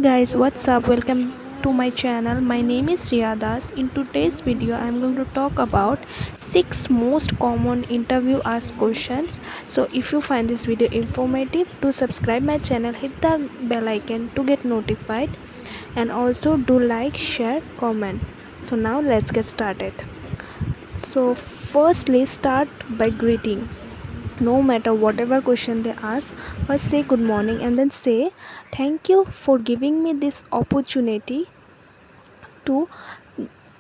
Guys, what's up? Welcome to my channel. My name is Riyadas. In today's video, I'm going to talk about 6 most common interview asked questions. So if you find this video informative, do subscribe my channel, hit the bell icon to get notified, and also do like, share, comment. So now let's get started. So firstly, start by greeting. No matter whatever question they ask, first say good morning and then say thank you for giving me this opportunity to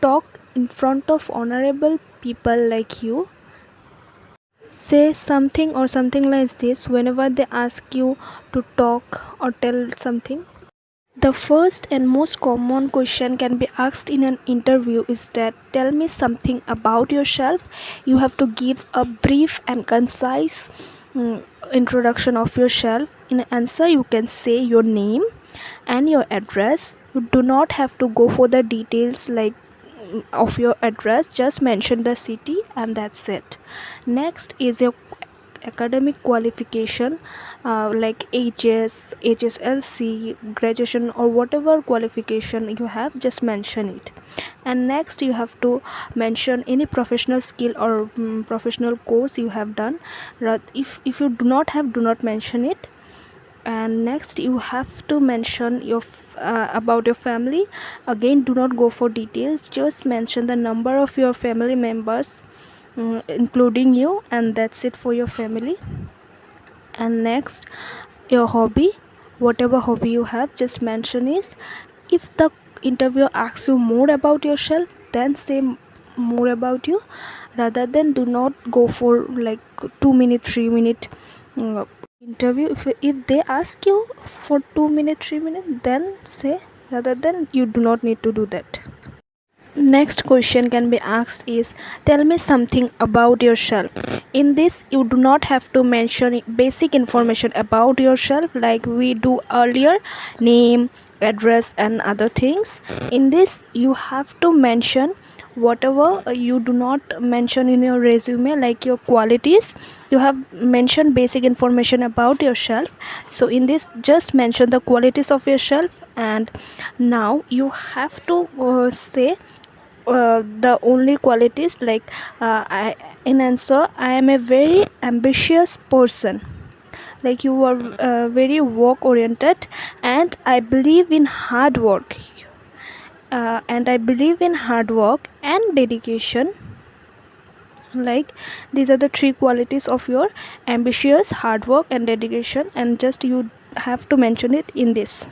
talk in front of honorable people like you. Say something or something like this whenever they ask you to talk or tell something. The first and most common question can be asked in an interview is that tell me something about yourself. You have to give a brief and concise introduction of yourself. In answer, you can say your name and your address. You do not have to go for the details like of your address, just mention the city and that's it. Next is your academic qualification, like HSLC, graduation, or whatever qualification you have, just mention it. And next you have to mention any professional skill or professional course you have done. If you do not have, do not mention it. And next you have to mention your about your family. Again, do not go for details, just mention the number of your family members, including you, and that's it for your family. And next, your hobby, whatever hobby you have, just mention is. If the interviewer asks you more about yourself, then say more about you, rather than do not go for like 2 minute 3 minute interview. If they ask you for 2 minute 3 minute, then say, rather than you do not need to do that. Next question can be asked is tell me something about yourself. In this, you do not have to mention basic information about yourself like we do earlier, name, address, and other things. In this, you have to mention whatever you do not mention in your resume, like your qualities. You have mentioned basic information about yourself, so in this just mention the qualities of yourself. And now you have to say the only qualities like in answer, I am a very ambitious person, like you are very work oriented, and I believe in hard work, and dedication. Like these are the three qualities of your ambitious, hard work, and dedication, and just you have to mention it in this.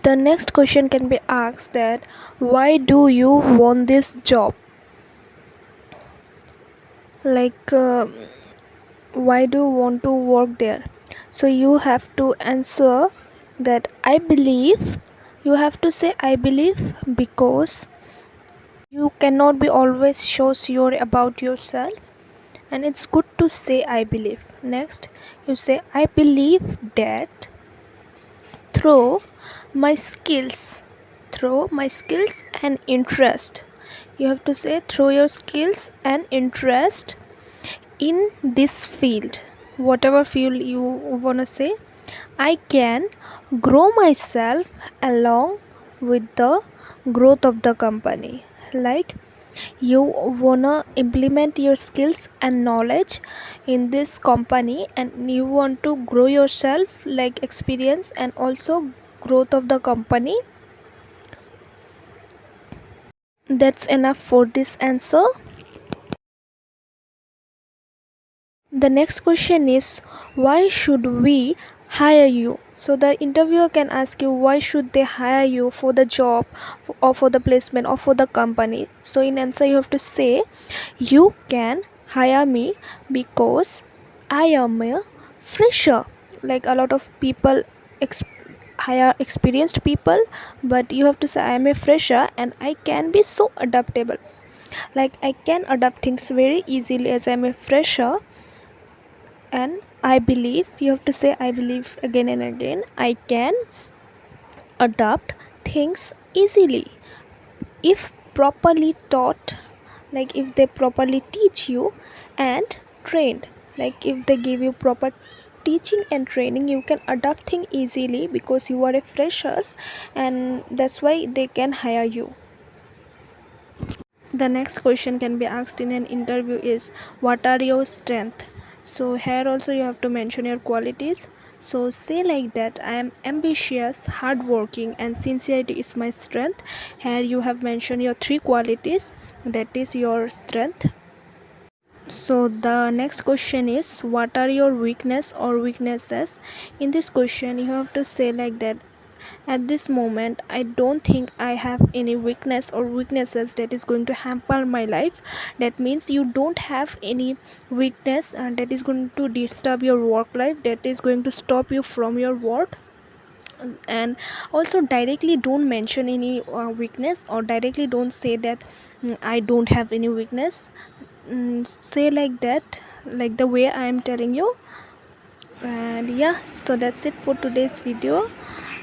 The next question can be asked that why do you want this job, like why do you want to work there. So you have to answer that I believe. You have to say I believe because you cannot be always so sure about yourself, and it's good to say I believe. Next, you say I believe that through my skills through my skills and interest. You have to say through your skills and interest in this field, whatever field you want to say, I can grow myself along with the growth of the company. Like you wanna implement your skills and knowledge in this company, and you want to grow yourself like experience and also growth of the company. That's enough for this answer. The next question is why should we hire you. So the interviewer can ask you why should they hire you for the job, or for the placement, or for the company. So in answer you have to say you can hire me because I am a fresher. Like a lot of people hire experienced people, but you have to say I am a fresher and I can be so adaptable. Like I can adapt things very easily as I am a fresher. And I believe, you have to say I believe again and again, I can adapt things easily if properly taught, like if they properly teach you and trained, like if they give you proper teaching and training you can adapt things easily because you are a freshers, and that's why they can hire you. The next question can be asked in an interview is, what are your strengths? So here also you have to mention your qualities. So say like that, I am ambitious, hardworking, and sincerity is my strength. Here you have mentioned your three qualities, that is your strength. So the next question is, what are your weakness or weaknesses? In this question you have to say like that, at this moment I don't think I have any weakness or weaknesses that is going to hamper my life. That means you don't have any weakness that is going to disturb your work life, that is going to stop you from your work. And also directly don't mention any weakness, or directly don't say that I don't have any weakness. Say like that, like the way I am telling you. And yeah, so that's it for today's video.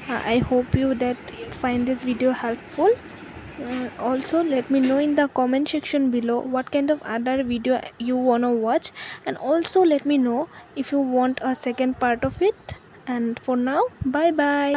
I hope you that find this video helpful. Also let me know in the comment section below what kind of other video you wanna watch, and also let me know if you want a second part of it. And for now, bye bye.